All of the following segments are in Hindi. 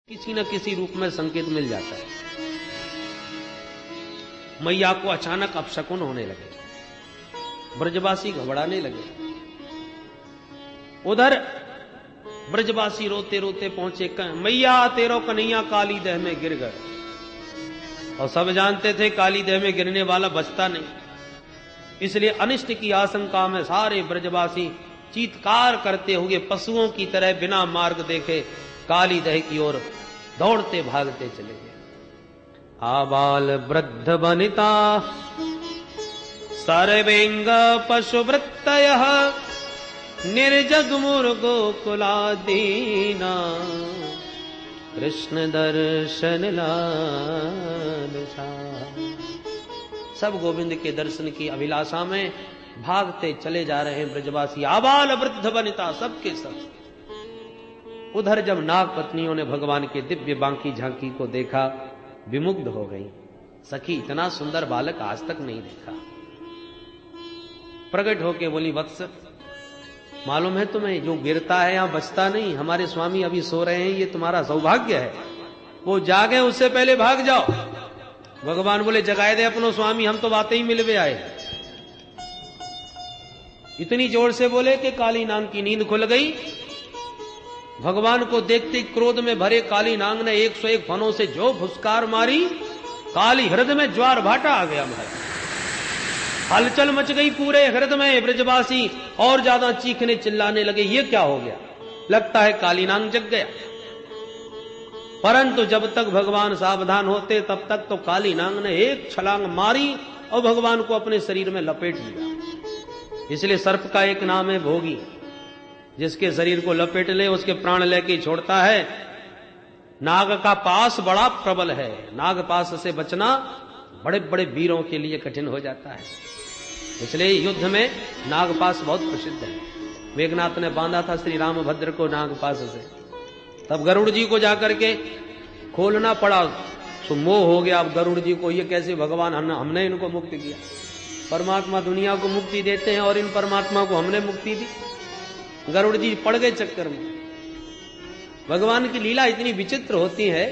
किसी न किसी रूप में संकेत मिल जाता है। मैया को अचानक अपशकुन होने लगे, ब्रजवासी घबराने लगे। उधर ब्रजवासी रोते रोते पहुंचे, मैया तेरो कन्हैया काली दह में गिर गए। और सब जानते थे काली दह में गिरने वाला बचता नहीं, इसलिए अनिष्ट की आशंका में सारे ब्रजवासी चीत्कार करते हुए पशुओं की तरह बिना मार्ग देखे काली दह की ओर दौड़ते भागते चले गए। आबाल वृद्ध वनिता सर्वेंग पशुवृत्तयः निर्जग गोकुलादीना कृष्ण दर्शन लालसा। सब गोविंद के दर्शन की अभिलाषा में भागते चले जा रहे हैं ब्रजवासी, आबाल वृद्ध वनिता सबके सब। उधर जब नाग पत्नियों ने भगवान के दिव्य बांकी झांकी को देखा, विमुग्ध हो गई। सखी, इतना सुंदर बालक आज तक नहीं देखा। प्रकट होके बोली, वत्स मालूम है तुम्हें, जो गिरता है यहां बचता नहीं। हमारे स्वामी अभी सो रहे हैं, ये तुम्हारा सौभाग्य है। वो जागे उससे पहले भाग जाओ। भगवान बोले, जगाए दे अपनो स्वामी, हम तो बातें ही मिलवे आए। इतनी जोर से बोले कि काली नाग की नींद खुल गई। भगवान को देखते क्रोध में भरे काली नाग ने 101 फनों से जो फुसकार मारी, काली हृदय में ज्वार भाटा आ गया। हलचल मच गई पूरे हृदय में। ब्रजवासी और ज्यादा चीखने चिल्लाने लगे, ये क्या हो गया, लगता है काली नाग जग गया। परंतु जब तक भगवान सावधान होते तब तक तो काली नाग ने एक छलांग मारी और भगवान को अपने शरीर में लपेट लिया। इसलिए सर्प का एक नाम है भोगी, जिसके शरीर को लपेट ले उसके प्राण लेके छोड़ता है। नाग का पास बड़ा प्रबल है, नाग पास से बचना बड़े बड़े वीरों के लिए कठिन हो जाता है। इसलिए युद्ध में नागपास बहुत प्रसिद्ध है। मेघनाथ ने बांधा था श्री रामभद्र को नागपास से, तब गरुड़ जी को जाकर के खोलना पड़ा, तो मोह हो गया अब गरुड़ जी को, ये कैसे भगवान, हमने इनको मुक्ति किया। परमात्मा दुनिया को मुक्ति देते हैं और इन परमात्मा को हमने मुक्ति दी। गरुड़ जी पड़ गए चक्कर में। भगवान की लीला इतनी विचित्र होती है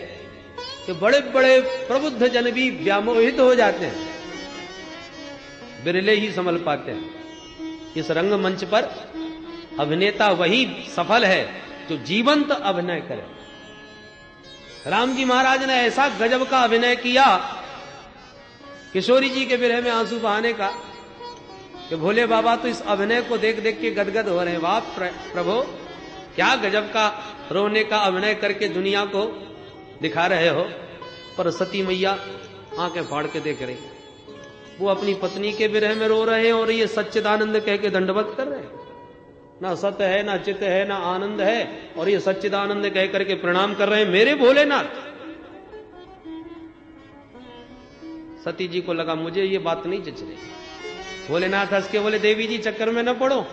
कि बड़े बड़े प्रबुद्ध जन भी व्यामोहित हो जाते हैं, बिरले ही संभल पाते हैं। इस रंगमंच पर अभिनेता वही सफल है जो जीवंत अभिनय करे। राम जी महाराज ने ऐसा गजब का अभिनय किया, किशोरी जी के विरह में आंसू बहाने का, कि भोले बाबा तो इस अभिनय को देख देख के गदगद हो रहे हैं। वाह प्रभु, क्या गजब का रोने का अभिनय करके दुनिया को दिखा रहे हो। पर सती मैया आंखें फाड़ के देख रही, वो अपनी पत्नी के विरह में रो रहे हैं और ये सच्चिदानंद कह के दंडवत कर रहे हैं। ना सत्य है, ना चित्त है, ना आनंद है, और ये सच्चिदानंद कह करके प्रणाम कर रहे हैं मेरे भोलेनाथ। सती जी को लगा मुझे ये बात नहीं जच रही। भोलेनाथ हंस के बोले, देवी जी चक्कर में न पड़ो,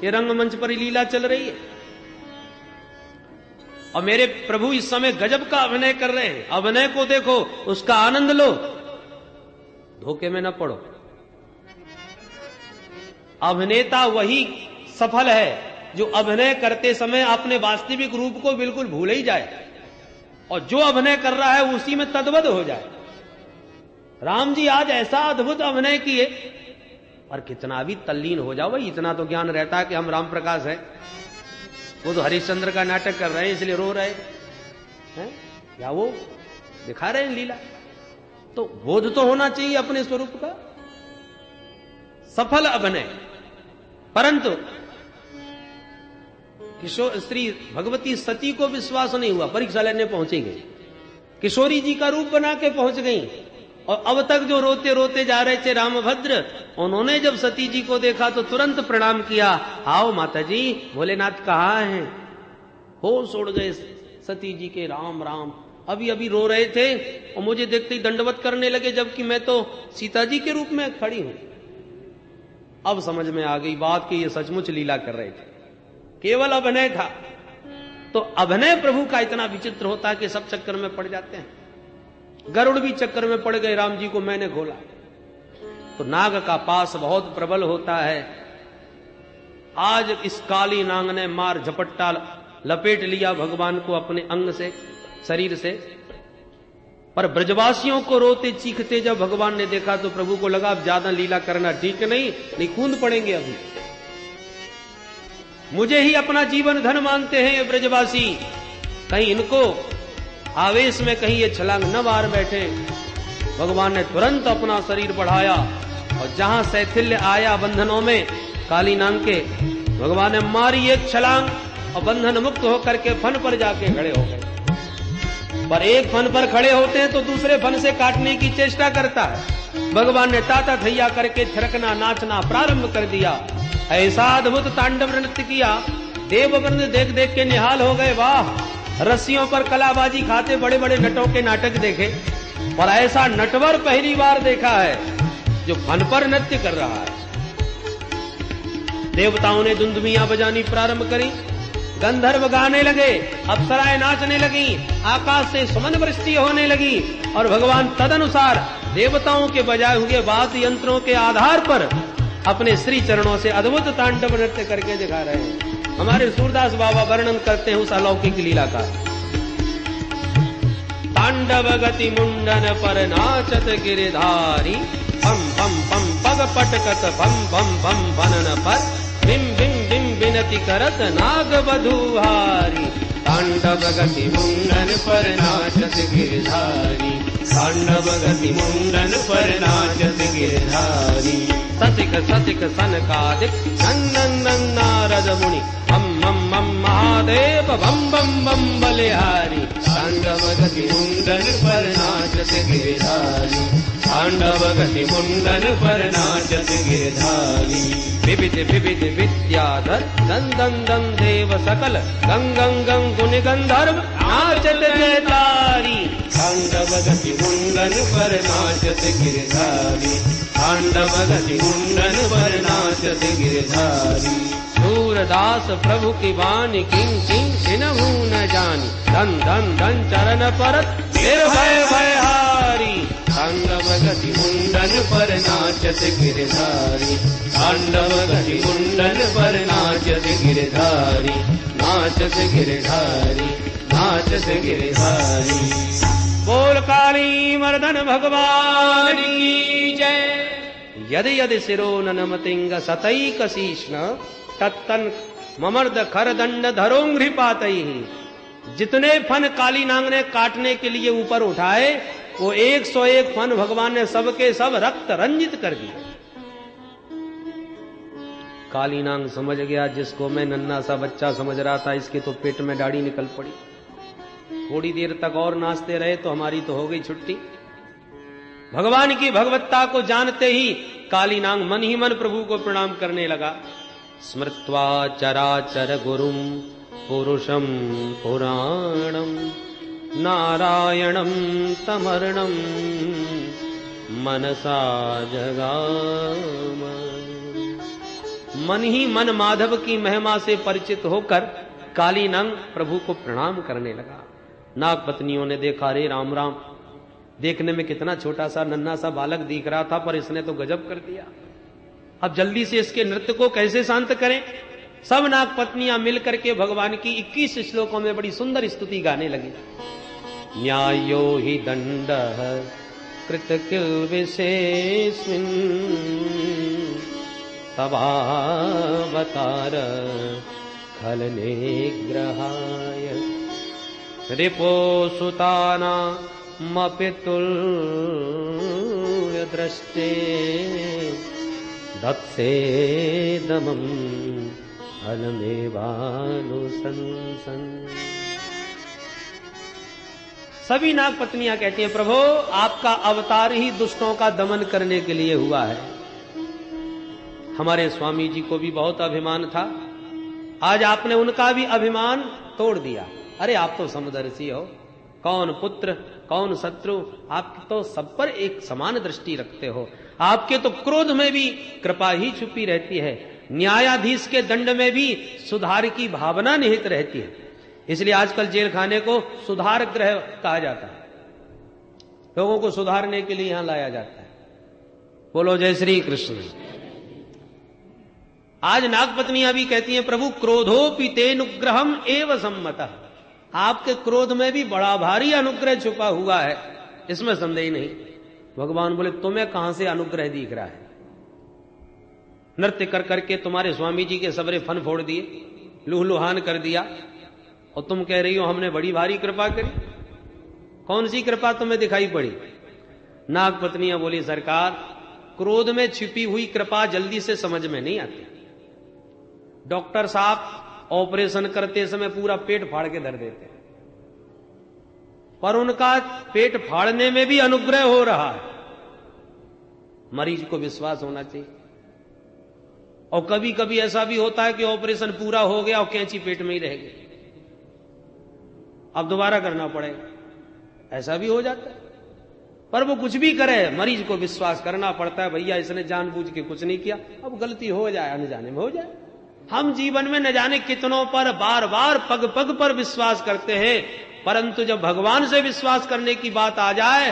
ये रंगमंच पर लीला चल रही है और मेरे प्रभु इस समय गजब का अभिनय कर रहे हैं। अभिनय को देखो, उसका आनंद लो, धोखे में न पड़ो। अभिनेता वही सफल है जो अभिनय करते समय अपने वास्तविक रूप को बिल्कुल भूल ही जाए और जो अभिनय कर रहा है उसी में तद्वद हो जाए। राम जी आज ऐसा अद्भुत अभिनय किए, और कितना भी तल्लीन हो जाओ भाई, इतना तो ज्ञान रहता है कि हम राम प्रकाश हैं। वो तो हरिश्चंद्र का नाटक कर रहे हैं इसलिए रो रहे हैं, या वो दिखा रहे हैं लीला। तो बोध तो होना चाहिए अपने स्वरूप का। सफल अभिनय। परंतु किशोर श्री भगवती सती को विश्वास नहीं हुआ, परीक्षा लेने पहुंची गई, किशोरी जी का रूप बना के पहुंच गई। और अब तक जो रोते रोते जा रहे थे रामभद्र, उन्होंने जब सती जी को देखा तो तुरंत प्रणाम किया। आओ माता जी, भोलेनाथ कहाँ हैं। होश उड़ गए सती जी के। राम राम, अभी अभी रो रहे थे और मुझे देखते ही दंडवत करने लगे, जबकि मैं तो सीता जी के रूप में खड़ी हूं। अब समझ में आ गई बात कि ये सचमुच लीला कर रहे थे, केवल अभिनय था। तो अभिनय प्रभु का इतना विचित्र होता है कि सब चक्कर में पड़ जाते हैं। गरुड़ भी चक्कर में पड़ गए, राम जी को मैंने खोला। तो नाग का पास बहुत प्रबल होता है। आज इस काली नाग ने मार झपट्टा लपेट लिया भगवान को अपने अंग से। शरीर से। पर ब्रजवासियों को रोते चीखते जब भगवान ने देखा तो प्रभु को लगा अब ज्यादा लीला करना ठीक नहीं कूद पड़ेंगे अभी। मुझे ही अपना जीवन धन मानते हैं ये ब्रजवासी, कहीं इनको आवेश में कहीं ये छलांग न मार बैठे। भगवान ने तुरंत अपना शरीर बढ़ाया और जहां शैथिल्य आया बंधनों में काली नांग के, भगवान ने मारी एक छलांग और बंधन मुक्त होकर के फन पर जाके खड़े हो गए। पर एक फन पर खड़े होते हैं तो दूसरे फन से काटने की चेष्टा करता है। भगवान ने ताता थैया करके थिरकना नाचना प्रारंभ कर दिया। ऐसा अद्भुत तांडव नृत्य किया, देववृंद देख देख के निहाल हो गए। वाह, रस्सियों पर कलाबाजी खाते बड़े बड़े नटों के नाटक देखे, पर ऐसा नटवर पहली बार देखा है जो फन पर नृत्य कर रहा है। देवताओं ने दुंदुभियां बजानी प्रारंभ करी, गंधर्व गाने लगे, अप्सराएं नाचने लगी, आकाश से सुमन वृष्टि होने लगी और भगवान तदनुसार देवताओं के बजाए हुए वाद्य यंत्रों के आधार पर अपने श्री चरणों से अद्भुत तांडव नृत्य करके दिखा रहे हैं। हमारे सूरदास बाबा वर्णन करते हैं उस अलौकिक लीला का। तांडव गति मुंडन पर नाचत गिरिधारी, पम पम पम पग पटकत भम भम भम बनन पर, बिम बिम बिम बिनती करत नाग बधुहारी। तांडव गति मुंडन पर नाचत गिरधारी, तांडव गति मुंडन पर नाचत गिरधारी। सतिक सतिक सनकादिक नंदन नारद मुनि, हम मम मम महादेव बम बम बम बलिहारी। तांडव गति मुंडन पर नाचत गिरधारी, तांडव गति मुंडन पर नाचत गिरधारी। विविध विविध विद्याधर दं दं दं देव सकल, गंग गंग गंग गुण गंधर्व नाचत जयतारी। तांडव गति मुंडन पर नाचत गिरधारी, तांडव गति मुंडन पर नाचत गिरधारी। सूरदास प्रभु की वाणी किंग किंग सिनहु न जानी, धन धन धन चरण परत निर्भय भयहारी। तांडव गति मुंडन पर नाचत गिरधारी, तांडव गति मुंडन पर नाचत गिरधारी, नाचत गिरधारी, नाचत गिरधारी। बोल काली मर्दन भगवान की जय। यदि यदि शिरो नमतिंग सतैक शीष्ण, तत्तन ममर्द खर दंड धरोंघ्रि पातई। जितने फन काली नांग ने काटने के लिए ऊपर उठाए वो 101 फन भगवान ने सबके सब रक्त रंजित कर दिए। काली नांग समझ गया, जिसको मैं नन्हा सा बच्चा समझ रहा था इसके तो पेट में दाढ़ी निकल पड़ी। थोड़ी देर तक और नाचते रहे तो हमारी तो हो गई छुट्टी। भगवान की भगवत्ता को जानते ही काली नांग मन ही मन प्रभु को प्रणाम करने लगा। स्मृत्वा चराचर गुरुम पुरुषम पुराणम, नारायणम तमर्णम मनसा जगाम। मन ही मन माधव की महिमा से परिचित होकर काली नांग प्रभु को प्रणाम करने लगा। नाग पत्नियों ने देखा, रे राम राम, देखने में कितना छोटा सा नन्हा सा बालक दिख रहा था पर इसने तो गजब कर दिया। अब जल्दी से इसके नृत्य को कैसे शांत करें। सब नाग पत्नियां मिलकर के भगवान की 21 श्लोकों में बड़ी सुंदर स्तुति गाने लगी। न्यायो हि दंडः कृत किल विशेषिन्, तवावतार खल निग्रहाय। रिपो सुताना मपितुल्य दृष्टे, दत्से दमम अलमेवानुशंसन। सभी नाग पत्नियां कहती हैं, प्रभु आपका अवतार ही दुष्टों का दमन करने के लिए हुआ है। हमारे स्वामी जी को भी बहुत अभिमान था, आज आपने उनका भी अभिमान तोड़ दिया। अरे आप तो समदर्शी हो, कौन पुत्र कौन शत्रु, आप तो सब पर एक समान दृष्टि रखते हो। आपके तो क्रोध में भी कृपा ही छुपी रहती है, न्यायाधीश के दंड में भी सुधार की भावना निहित रहती है। इसलिए आजकल जेल खाने को सुधार गृह कहा जाता है, लोगों को सुधारने के लिए यहां लाया जाता है। बोलो जय श्री कृष्ण। आज नागपत्नियां भी कहती हैं, प्रभु क्रोधोपि तेनुग्रहम एव सम्मतः। आपके क्रोध में भी बड़ा भारी अनुग्रह छुपा हुआ है, इसमें संदेह नहीं। भगवान बोले तुम्हें कहां से अनुग्रह दिख रहा है? नृत्य कर करके तुम्हारे स्वामी जी के सबरे फन फोड़ दिए, लुहलुहान कर दिया, और तुम कह रही हो हमने बड़ी भारी कृपा करी। कौन सी कृपा तुम्हें दिखाई पड़ी? नाग पत्नियां बोली सरकार, क्रोध में छिपी हुई कृपा जल्दी से समझ में नहीं आती। डॉक्टर साहब ऑपरेशन करते समय पूरा पेट फाड़ के धर देते हैं, पर उनका पेट फाड़ने में भी अनुग्रह हो रहा है। मरीज को विश्वास होना चाहिए। और कभी कभी ऐसा भी होता है कि ऑपरेशन पूरा हो गया और कैंची पेट में ही रह गई, अब दोबारा करना पड़ेगा, ऐसा भी हो जाता है। पर वो कुछ भी करे, मरीज को विश्वास करना पड़ता है, भैया इसने जानबूझ के कुछ नहीं किया, अब गलती हो जाए, अनजाने में हो जाए। हम जीवन में न जाने कितनों पर बार बार पग पग पर विश्वास करते हैं, परंतु जब भगवान से विश्वास करने की बात आ जाए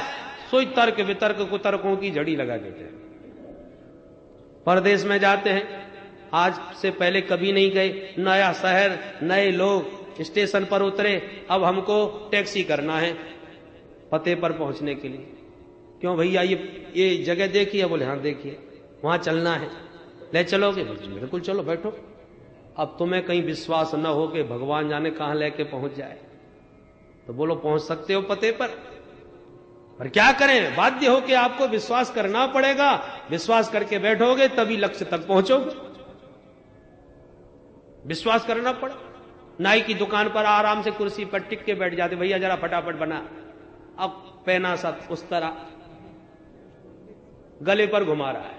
तो तर्क वितर्क कुतर्कों की जड़ी लगा देते हैं। परदेश में जाते हैं, आज से पहले कभी नहीं गए, नया शहर, नए लोग, स्टेशन पर उतरे, अब हमको टैक्सी करना है पते पर पहुंचने के लिए। क्यों भैया ये जगह देखिए? बोले हाँ देखिए, वहां चलना है, ले चलोगे? बिल्कुल चलो, बैठो। अब तुम्हें कहीं विश्वास न हो कि भगवान जाने कहां लेके पहुंच जाए, तो बोलो पहुंच सकते हो पते पर क्या करें, बाध्य हो कि आपको विश्वास करना पड़ेगा। विश्वास करके बैठोगे तभी लक्ष्य तक पहुंचोगे, विश्वास करना पड़े। नाई की दुकान पर आराम से कुर्सी पर टिक के बैठ जाते, भैया जरा फटाफट बना, अब पहना सब उस तरह गले पर घुमा रहा है,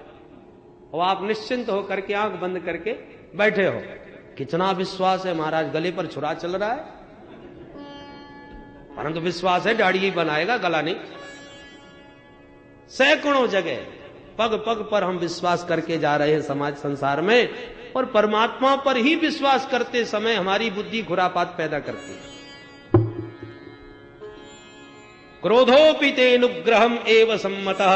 और आप निश्चिंत होकर के आंख बंद करके बैठे हो। कितना विश्वास है महाराज, गले पर छुरा चल रहा है, परंतु विश्वास है दाढ़ी ही बनाएगा, गला नहीं। सैकड़ों जगह पग पग पर हम विश्वास करके जा रहे हैं समाज संसार में, और परमात्मा पर ही विश्वास करते समय हमारी बुद्धि खुरापात पैदा करती है। क्रोधोपि तेनुग्रहम एव सम्मतः।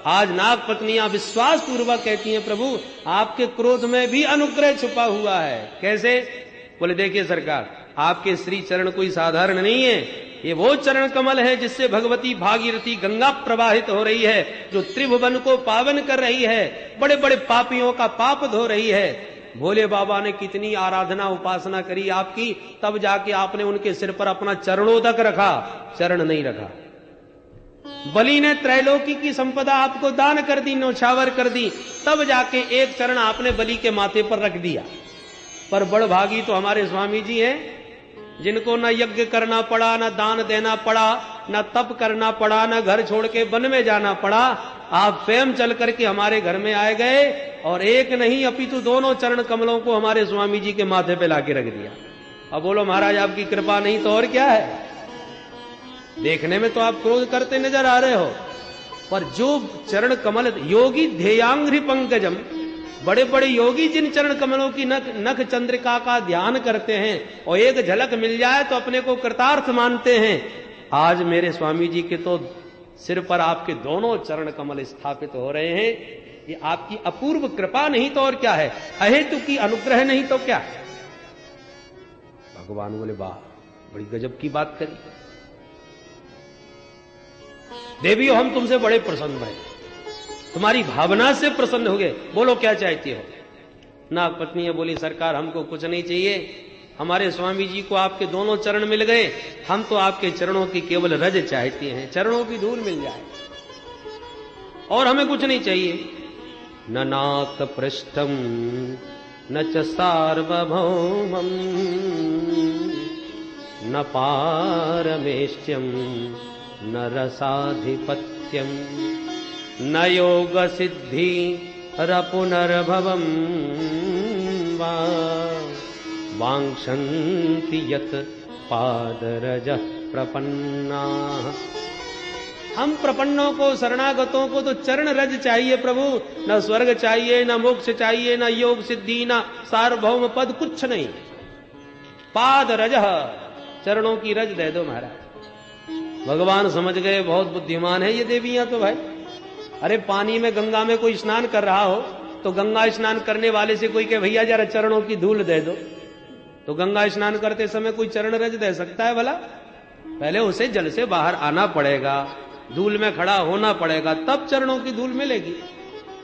आज नाग पत्नियां विश्वास पूर्वक कहती हैं प्रभु आपके क्रोध में भी अनुग्रह छुपा हुआ है। कैसे? बोले देखिए सरकार, आपके श्री चरण कोई साधारण नहीं है, ये वो चरण कमल है जिससे भगवती भागीरथी गंगा प्रवाहित हो रही है, जो त्रिभुवन को पावन कर रही है, बड़े बड़े पापियों का पाप धो रही है। भोले बाबा ने कितनी आराधना उपासना करी आपकी, तब जाके आपने उनके सिर पर अपना चरणोदक रखा, चरण नहीं रखा। बलि ने त्रैलोकी की संपदा आपको दान कर दी, नौछावर कर दी, तब जाके एक चरण आपने बलि के माथे पर रख दिया। पर बड़भागी तो हमारे स्वामी जी हैं, जिनको न यज्ञ करना पड़ा, न दान देना पड़ा, न तप करना पड़ा, न घर छोड़ के वन में जाना पड़ा। आप स्वयं चल करके हमारे घर में आए गए, और एक नहीं अपितु दोनों चरण कमलों को हमारे स्वामी जी के माथे पे लाके रख दिया। अब बोलो महाराज आपकी कृपा नहीं तो और क्या है? देखने में तो आप क्रोध करते नजर आ रहे हो, पर जो चरण कमल योगी ध्येयांघ्रि पंकजम, बड़े बड़े योगी जिन चरण कमलों की नख चंद्रिका का ध्यान करते हैं और एक झलक मिल जाए तो अपने को कृतार्थ मानते हैं। आज मेरे स्वामी जी के तो सिर पर आपके दोनों चरण कमल स्थापित हो रहे हैं। ये आपकी अपूर्व कृपा नहीं तो और क्या है, अहेतु की अनुग्रह नहीं तो क्या। भगवान बोले वाह, बड़ी गजब की बात करी देवियों, हम तुमसे बड़े प्रसन्न हैं, तुम्हारी भावना से प्रसन्न हो गए। बोलो क्या चाहती हो? नाग पत्नियां बोली सरकार हमको कुछ नहीं चाहिए, हमारे स्वामी जी को आपके दोनों चरण मिल गए, हम तो आपके चरणों की केवल रज चाहते हैं, चरणों की धूल मिल जाए और हमें कुछ नहीं चाहिए। न नाक पृष्ठम न च सार्वभौमम न पारमेष्ट्यम न रसाधिपत्यम न योग सिद्धि रपुनर्भवम वा वांक्षन्ति यत पादरजः प्रपन्ना। हम प्रपन्नों को, शरणागतों को तो चरण रज चाहिए प्रभु, न स्वर्ग चाहिए, न मोक्ष चाहिए, न योग सिद्धि, न सार्वभौम पद, कुछ नहीं। पाद रजः, चरणों की रज दे दो महाराज। भगवान समझ गए बहुत बुद्धिमान है ये देवियां तो भाई। अरे पानी में, गंगा में कोई स्नान कर रहा हो तो गंगा स्नान करने वाले से कोई कहे भैया जरा चरणों की धूल दे दो, तो गंगा स्नान करते समय कोई चरण रज दे सकता है भला? पहले उसे जल से बाहर आना पड़ेगा, धूल में खड़ा होना पड़ेगा, तब चरणों की धूल मिलेगी।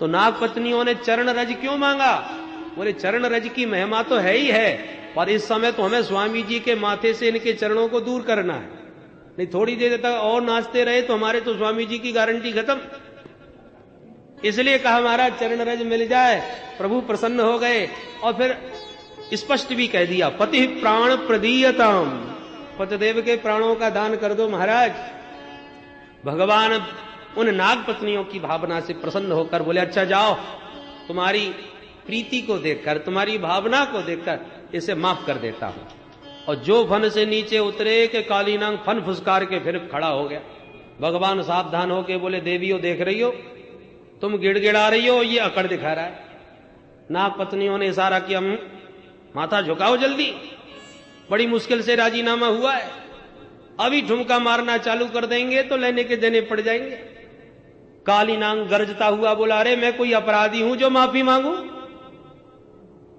तो नाग पत्नियों ने चरण रज क्यों मांगा? बोले चरण रज की महिमा तो है ही है, पर इस समय तो हमें स्वामी जी के माथे से इनके चरणों को दूर करना है। नहीं थोड़ी देर तक और नाचते रहे तो हमारे तो स्वामी जी की गारंटी खत्म। इसलिए कहा महाराज चरण रज मिल जाए। प्रभु प्रसन्न हो गए और फिर स्पष्ट भी कह दिया, पति प्राण प्रदीयताम, पतिदेव के प्राणों का दान कर दो महाराज। भगवान उन नाग पत्नियों की भावना से प्रसन्न होकर बोले अच्छा जाओ, तुम्हारी प्रीति को देखकर, तुम्हारी भावना को देखकर इसे माफ कर देता हूं। और जो फन से नीचे उतरे के काली नाग फन फुसकार के फिर खड़ा हो गया। भगवान सावधान होके बोले देवियों देख रही हो, तुम गिड़गिड़ा रही हो, ये अकड़ दिखा रहा है। नाग पत्नियों ने इशारा किया, माथा झुकाओ जल्दी, बड़ी मुश्किल से राजीनामा हुआ है, अभी ठुमका मारना चालू कर देंगे तो लेने के देने पड़ जाएंगे। काली नाग गरजता हुआ बोला, अरे मैं कोई अपराधी हूं जो माफी मांगू?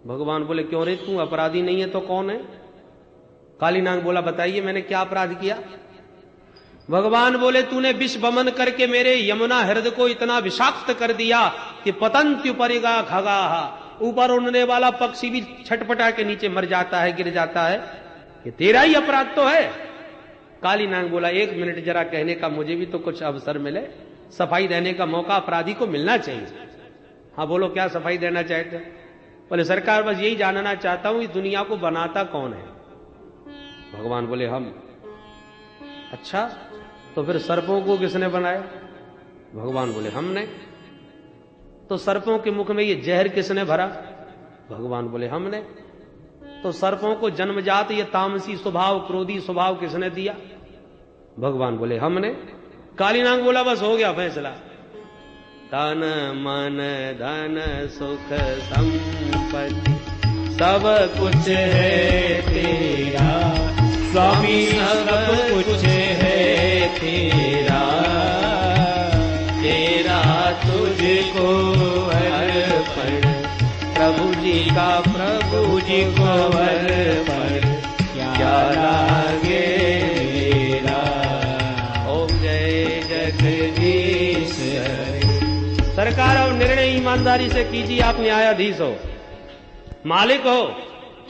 भगवान बोले क्यों रे, तू अपराधी नहीं है तो कौन है? काली नाग बोला बताइए मैंने क्या अपराध किया? भगवान बोले तूने विष बमन करके मेरे यमुना हृदय को इतना विषाक्त कर दिया कि पतंत्युपरिगा खगाहा, ऊपर उड़ने वाला पक्षी भी छटपटा के नीचे मर जाता है, गिर जाता है, ये तेरा ही अपराध तो है। काली नाग बोला एक मिनट जरा कहने का मुझे भी तो कुछ अवसर मिले, सफाई देने का मौका अपराधी को मिलना चाहिए। हाँ बोलो क्या सफाई देना चाहते? बोले सरकार बस यही जानना चाहता हूं इस दुनिया को बनाता कौन है? भगवान बोले हम। अच्छा तो फिर सर्पों को किसने बनाया? भगवान बोले हमने। तो सर्पों के मुख में ये जहर किसने भरा? भगवान बोले हमने। तो सर्पों को जन्मजात ये तामसी स्वभाव, क्रोधी स्वभाव किसने दिया? भगवान बोले हमने। काली नाग बोला बस हो गया फैसला, तन मन धन सुख संपत्ति सब कुछ है तेरा स्वामी, सब कुछ है तेरा, तेरा तुझको अर्पण, प्रभु जी का प्रभु जी को अर्पण, क्या लागे मेरा। ओम जय जगदीश। सरकार अब निर्णय ईमानदारी से कीजिए, आप न्यायाधीश हो, मालिक हो।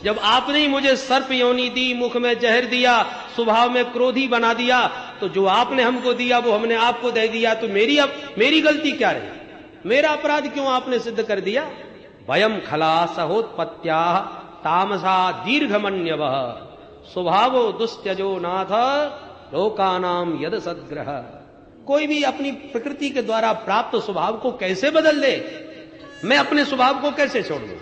जब आपने ही मुझे सर्प योनि दी, मुख में जहर दिया, स्वभाव में क्रोधी बना दिया, तो जो आपने हमको दिया वो हमने आपको दे दिया, तो मेरी गलती क्या रही? मेरा अपराध क्यों आपने सिद्ध कर दिया? वयम खलासहोत्पत्त्या तामसा दीर्घमन्यवः स्वभावो दुस्त्यजो नाथ लोकानाम यद सद्ग्रह। कोई भी अपनी प्रकृति के द्वारा प्राप्त स्वभाव को कैसे बदल दे? मैं अपने स्वभाव को कैसे छोड़ दूं?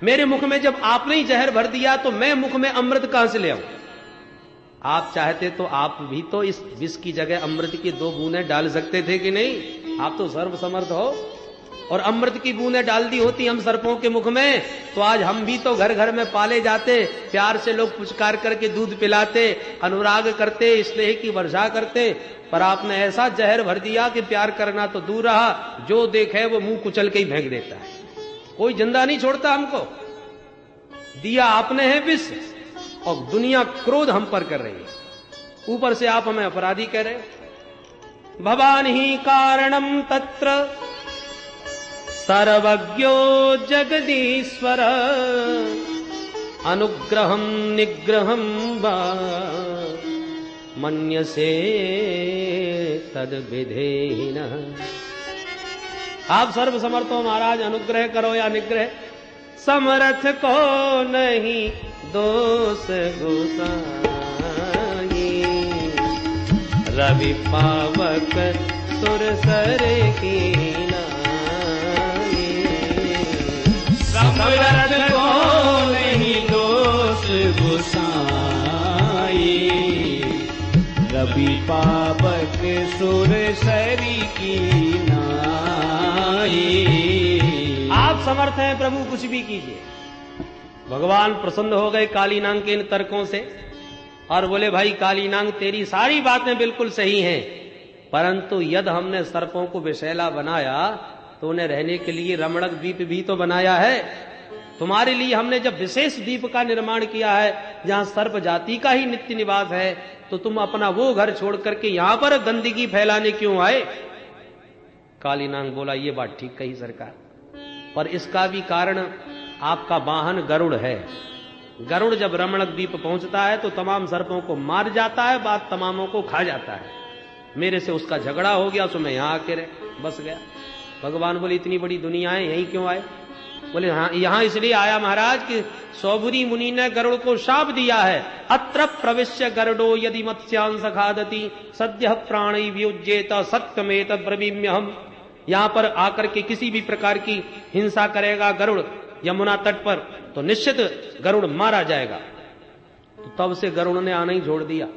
मेरे मुख में जब आपने ही जहर भर दिया तो मैं मुख में अमृत कहां से ले आऊं? आप चाहते तो आप भी तो इस विष की जगह अमृत की 2 बूंदें डाल सकते थे कि नहीं? आप तो सर्वसमर्थ हो, और अमृत की बूंदें डाल दी होती हम सर्पों के मुख में तो आज हम भी तो घर घर में पाले जाते, प्यार से लोग पुचकार करके दूध पिलाते, अनुराग करते, स्नेह की वर्षा करते। पर आपने ऐसा जहर भर दिया कि प्यार करना तो दूर रहा, जो देखे वो मुंह कुचल के ही फेंक देता है, कोई जिंदा नहीं छोड़ता हमको। दिया आपने है विष और दुनिया क्रोध हम पर कर रही है, ऊपर से आप हमें अपराधी कह रहे। भवान ही कारणम तत्र सर्वज्ञो जगदीश्वर, अनुग्रहम निग्रहम वा मन्यसे तद विधेहिनः। आप सर्व समर्थ हो महाराज, अनुग्रह करो या निग्रह, समर्थ को नहीं दोष गोसाई, रवि पावक सुरसर की नाई। समर्थ को नहीं दोष गोसाई, रवि पावक सुरसरी की नाई। आप समर्थ हैं प्रभु, कुछ भी कीजिए। भगवान प्रसन्न हो गए काली नाग के इन तर्कों से और बोले भाई काली नाग तेरी सारी बातें बिल्कुल सही हैं, परंतु यदि हमने सर्पों को विषैला बनाया तो उन्हें रहने के लिए रमणक द्वीप भी तो बनाया है। तुम्हारे लिए हमने जब विशेष द्वीप का निर्माण किया है जहां सर्प जाति का ही नित्य निवास है, तो तुम अपना वो घर छोड़ करके यहां पर गंदगी फैलाने क्यों आए? काली नाग बोला, ये बात ठीक कही सरकार, पर इसका भी कारण आपका वाहन गरुड़ है। गरुड़ जब रमणक द्वीप पहुंचता है तो तमाम सर्पों को मार जाता है, बाद तमामों को खा जाता है। मेरे से उसका झगड़ा हो गया, तो मैं यहां आके बस गया। भगवान बोले, इतनी बड़ी दुनिया है, यहीं क्यों आए? बोले, हाँ यहां इसलिए आया महाराज कि सौभरी मुनि ने गरुड़ को शाप दिया है, अत्र प्रविश्य गरुड़ो यदि मत्स्यांश खादति सद्य प्राणी वियुज्येत सत्यमेत ब्रवीम्यहम्। यहां पर आकर के किसी भी प्रकार की हिंसा करेगा गरुड़ यमुना तट पर, तो निश्चित गरुड़ मारा जाएगा। तो तब से गरुड़ ने आना ही छोड़ दिया।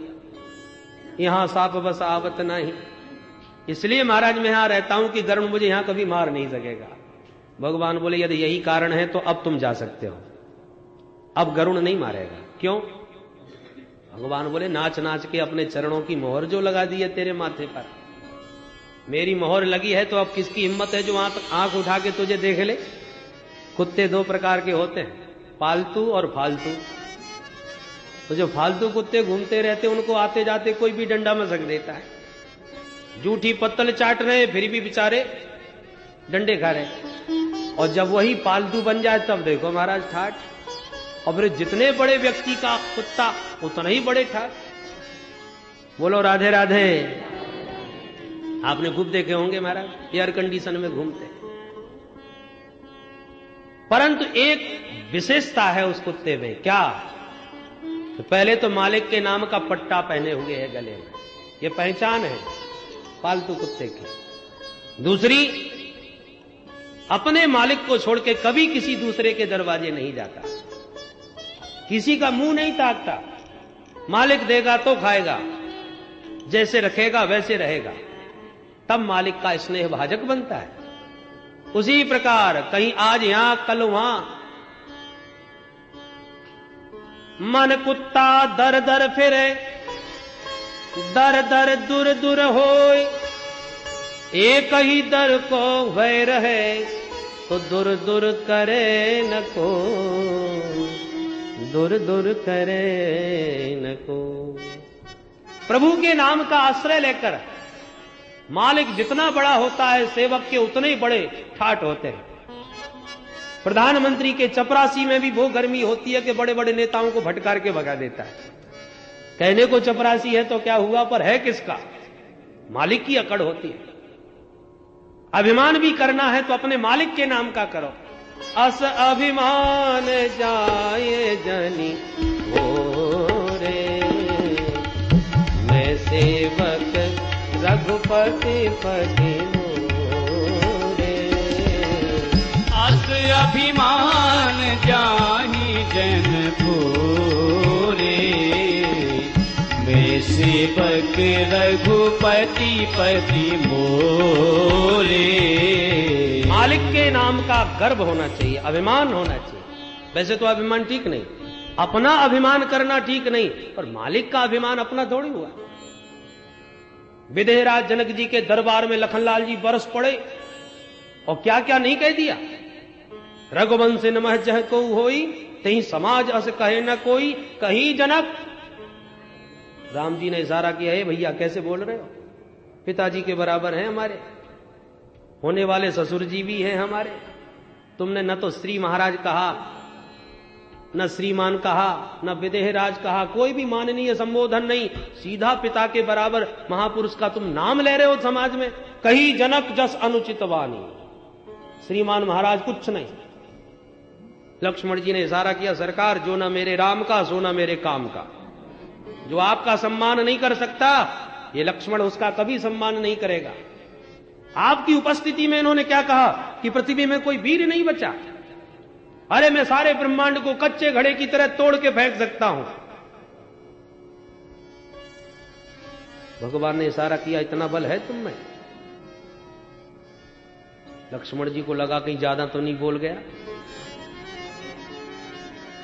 यहां साप बस आवत नहीं, इसलिए महाराज मैं यहां रहता हूं कि गरुड़ मुझे यहां कभी मार नहीं सकेगा। भगवान बोले, यदि यही कारण है तो अब तुम जा सकते हो, अब गरुड़ नहीं मारेगा। क्यों? भगवान बोले, नाच नाच के अपने चरणों की मोहर जो लगा दी है तेरे माथे पर, मेरी मोहर लगी है, तो अब किसकी हिम्मत है जो वहां तक आंख उठा के तुझे देख ले? कुत्ते दो प्रकार के होते हैं, पालतू और फालतू। तो जो फालतू कुत्ते घूमते रहते उनको आते जाते कोई भी डंडा मसक देता है, जूठी पत्तल चाट रहे फिर भी बेचारे डंडे खा रहे। और जब वही पालतू बन जाए तब देखो महाराज ठाठ। और फिर जितने बड़े व्यक्ति का कुत्ता उतना ही बड़े ठाठ। बोलो राधे राधे। आपने खूब देखे होंगे महाराज एयर कंडीशन में घूमते, परंतु एक विशेषता है उस कुत्ते में। क्या? तो पहले तो मालिक के नाम का पट्टा पहने हुए है गले में, ये पहचान है पालतू कुत्ते की। दूसरी, अपने मालिक को छोड़ के कभी किसी दूसरे के दरवाजे नहीं जाता, किसी का मुंह नहीं ताकता। मालिक देगा तो खाएगा, जैसे रखेगा वैसे रहेगा, तब मालिक का स्नेह भाजक बनता है। उसी प्रकार कहीं आज यहां कल वहां, मन कुत्ता दर दर फिरे, दर दर दूर दूर होय, एक ही दर को भय रहे, तो दूर दूर करे न को, दूर दूर करे न को। प्रभु के नाम का आश्रय लेकर मालिक जितना बड़ा होता है, सेवक के उतने ही बड़े ठाठ होते हैं। प्रधानमंत्री के चपरासी में भी वो गर्मी होती है कि बड़े बड़े नेताओं को भटकार के भगा देता है। कहने को चपरासी है तो क्या हुआ, पर है किसका? मालिक की अकड़ होती है। अभिमान भी करना है तो अपने मालिक के नाम का करो। अस अभिमान जाए जनी हो रे, मैं सेवक रघुपति पति मोरे। अस अभिमान जाहि जन पूरे, मैं सेवक रघुपति पति मोरे। मालिक के नाम का गर्व होना चाहिए, अभिमान होना चाहिए। वैसे तो अभिमान ठीक नहीं, अपना अभिमान करना ठीक नहीं, पर मालिक का अभिमान अपना थोड़ी हुआ। विदेहराज जनक जी के दरबार में लखनलाल जी बरस पड़े और क्या क्या नहीं कह दिया। रघुवंश नमः जह को होई, तहीं समाज अस कहे न कोई, कहीं जनक। राम जी ने इशारा किया, है भैया कैसे बोल रहे हो, पिताजी के बराबर हैं हमारे, होने वाले ससुर जी भी हैं हमारे। तुमने न तो श्री महाराज कहा, न श्रीमान कहा, न विदेहराज कहा, कोई भी माननीय संबोधन नहीं, सीधा पिता के बराबर महापुरुष का तुम नाम ले रहे हो समाज में। कहीं जनक जस अनुचित वाणी, श्रीमान महाराज कुछ नहीं। लक्ष्मण जी ने इशारा किया, सरकार जो ना मेरे राम का सो ना मेरे काम का। जो आपका सम्मान नहीं कर सकता, ये लक्ष्मण उसका कभी सम्मान नहीं करेगा। आपकी उपस्थिति में इन्होंने क्या कहा कि पृथ्वी में कोई वीर नहीं बचा। अरे मैं सारे ब्रह्मांड को कच्चे घड़े की तरह तोड़ के फेंक सकता हूं। भगवान ने इशारा किया, इतना बल है तुम में। लक्ष्मण जी को लगा कहीं ज्यादा तो नहीं बोल गया।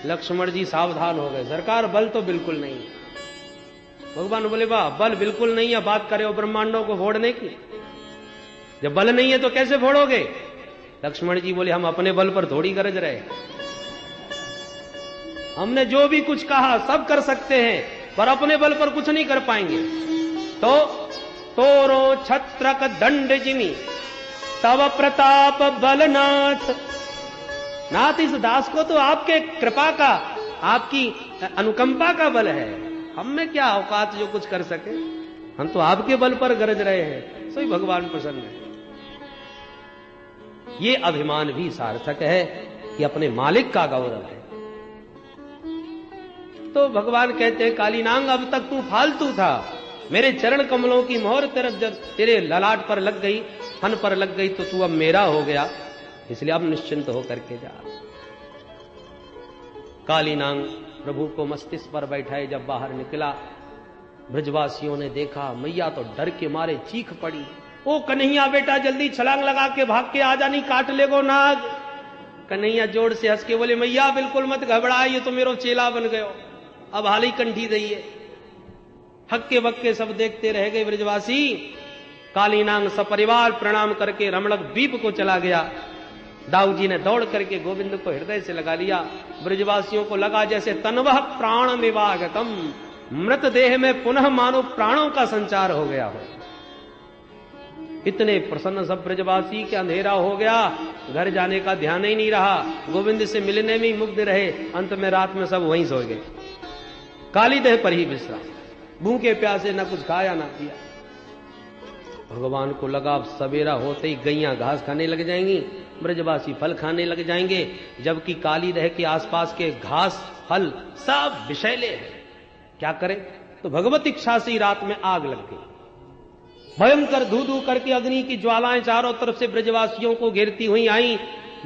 लक्ष्मण जी सावधान हो गए, सरकार बल तो बिल्कुल नहीं है। भगवान बोले, वाह बल बिल्कुल नहीं है, बात करे हो ब्रह्मांडों को फोड़ने की। जब बल नहीं है तो कैसे फोड़ोगे? लक्ष्मण जी बोले, हम अपने बल पर थोड़ी गरज रहे, हमने जो भी कुछ कहा सब कर सकते हैं, पर अपने बल पर कुछ नहीं कर पाएंगे। तो तोरो छत्रक दंड जिमी तव प्रताप बलनाथ। नाथ, इस दास को तो आपके कृपा का, आपकी अनुकंपा का बल है। हम में क्या औकात जो कुछ कर सके, हम तो आपके बल पर गरज रहे हैं, सोई भगवान प्रसन्न है। ये अभिमान भी सार्थक है कि अपने मालिक का गौरव है। तो भगवान कहते हैं, कालीनांग अब तक तू फालतू था, मेरे चरण कमलों की मोहर तरफ जब तेरे ललाट पर लग गई, फन पर लग गई, तो तू अब मेरा हो गया, इसलिए अब निश्चिंत होकर के जा। कालीनांग प्रभु को मस्तिष्क पर बैठाए जब बाहर निकला, ब्रजवासियों ने देखा, मैया तो डर के मारे चीख पड़ी, ओ कन्हैया बेटा जल्दी छलांग लगा के भाग के आ जा, नहीं काट लेगो नाग। कन्हैया जोर से हंस के बोले, मैया बिल्कुल मत घबरा, ये तो मेरो चेला बन गयो, अब हाल ही कंठी दइए। हक्के बक्के सब देखते रह गए ब्रजवासी। कालीनांग सपरिवार प्रणाम करके रमणक द्वीप को चला गया। दाऊ जी ने दौड़ करके गोविंद को हृदय से लगा लिया। ब्रजवासियों को लगा जैसे तन्वह प्राण विवागतम, मृत देह में पुनः मानो प्राणों का संचार हो गया हो। इतने प्रसन्न सब ब्रजवासी के अंधेरा हो गया, घर जाने का ध्यान ही नहीं रहा, गोविंद से मिलने में ही मुग्ध रहे। अंत में रात में सब वहीं सो गए, काली देह पर ही विश्राम, भूखे प्यासे न कुछ खाया ना पिया। भगवान को लगा अब सवेरा होते ही गैयां घास खाने लग जाएंगी, ब्रजवासी फल खाने लग जाएंगे, जबकि काली देह के आसपास के घास फल सब विषैले हैं। क्या करें? तो भगवत इच्छा से रात में आग लग गई। भयंकर धू धू करके अग्नि की ज्वालाएं चारों तरफ से ब्रजवासियों को घेरती हुई आई।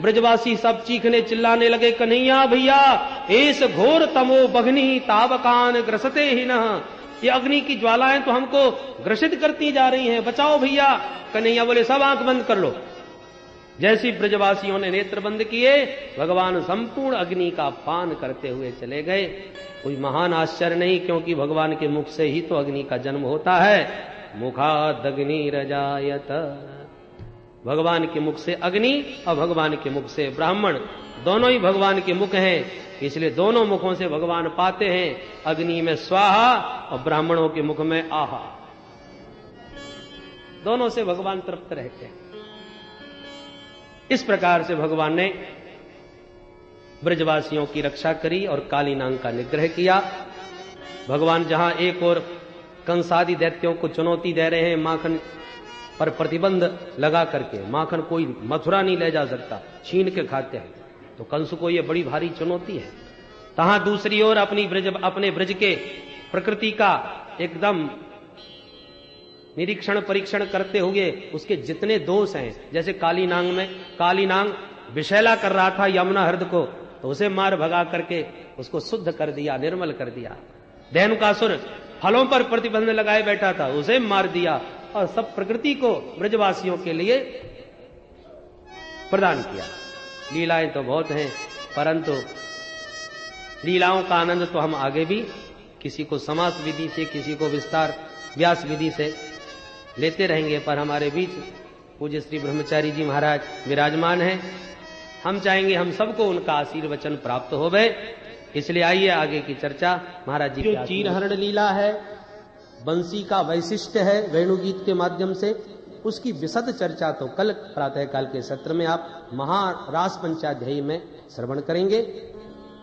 ब्रजवासी सब चीखने चिल्लाने लगे, कन्हैया भैया, एस घोर तमो बघनी तावकान ग्रसते ही न, ये अग्नि की ज्वालाएं तो हमको ग्रसित करती जा रही हैं, बचाओ भैया। कन्हैया बोले, सब आंख बंद कर लो। जैसी ब्रजवासियों ने नेत्र बंद किए, भगवान संपूर्ण अग्नि का पान करते हुए चले गए। कोई महान आश्चर्य नहीं, क्योंकि भगवान के मुख से ही तो अग्नि का जन्म होता है। मुखादग्निरजायत, भगवान के मुख से अग्नि और भगवान के मुख से ब्राह्मण, दोनों ही भगवान के मुख हैं, इसलिए दोनों मुखों से भगवान पाते हैं। अग्नि में स्वाहा और ब्राह्मणों के मुख में आहा, दोनों से भगवान तृप्त रहते हैं। इस प्रकार से भगवान ने ब्रजवासियों की रक्षा करी और कालीनांग का निग्रह किया। भगवान जहां एक और कंसादि दैत्यों को चुनौती दे रहे हैं, माखन पर प्रतिबंध लगा करके, माखन कोई मथुरा नहीं ले जा सकता, छीन के खाते हैं, तो कंस को यह बड़ी भारी चुनौती है। तहां दूसरी ओर अपने ब्रज के प्रकृति का एकदम निरीक्षण परीक्षण करते हुए उसके जितने दोष हैं, जैसे कालीनांग विषैला कर रहा था यमुना हृद को, तो उसे मार भगा करके उसको शुद्ध कर दिया, निर्मल कर दिया। धेनुकासुर फलों पर प्रतिबंध लगाए बैठा था, उसे मार दिया, और सब प्रकृति को ब्रजवासियों के लिए प्रदान किया। लीलाएं तो बहुत हैं, परंतु लीलाओं का आनंद तो हम आगे भी किसी को समास विधि से, किसी को विस्तार व्यास विधि से लेते रहेंगे। पर हमारे बीच पूज्य श्री ब्रह्मचारी जी महाराज विराजमान हैं, हम चाहेंगे हम सबको उनका आशीर्वचन प्राप्त हो गए। इसलिए आइए आगे की चर्चा महाराज जी। जो चीरहरण लीला है, बंसी का वैशिष्ट्य है वेणुगीत के माध्यम से, उसकी विशद चर्चा तो कल प्रातःकाल के सत्र में आप महारास पंचाध्यायी में श्रवण करेंगे,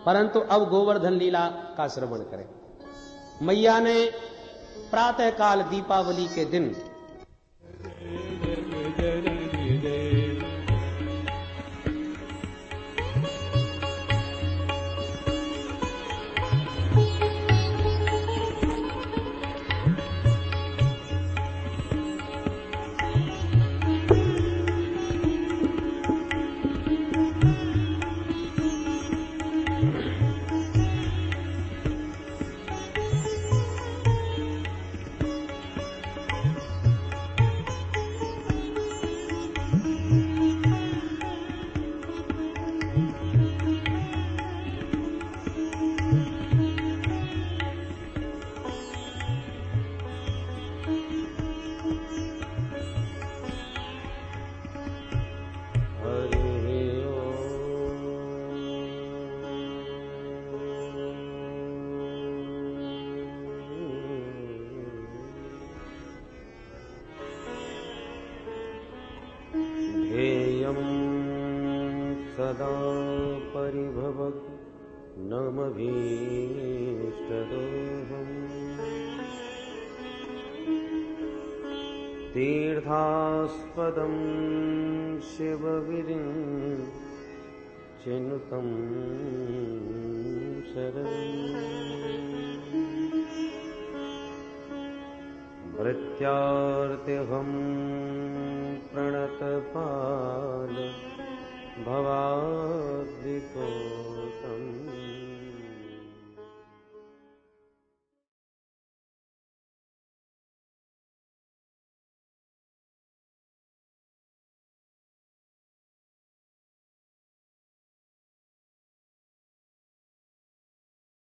परंतु अब गोवर्धन लीला का श्रवण करें। मैया ने प्रातःकाल दीपावली के दिन सदा परिभवग् नमभीष्टदोहम् तीर्थास्पदं शिवविरिञ्चिनुतं शरणम् भृत्यार्तिहं प्रणतपाल भवाद्दितो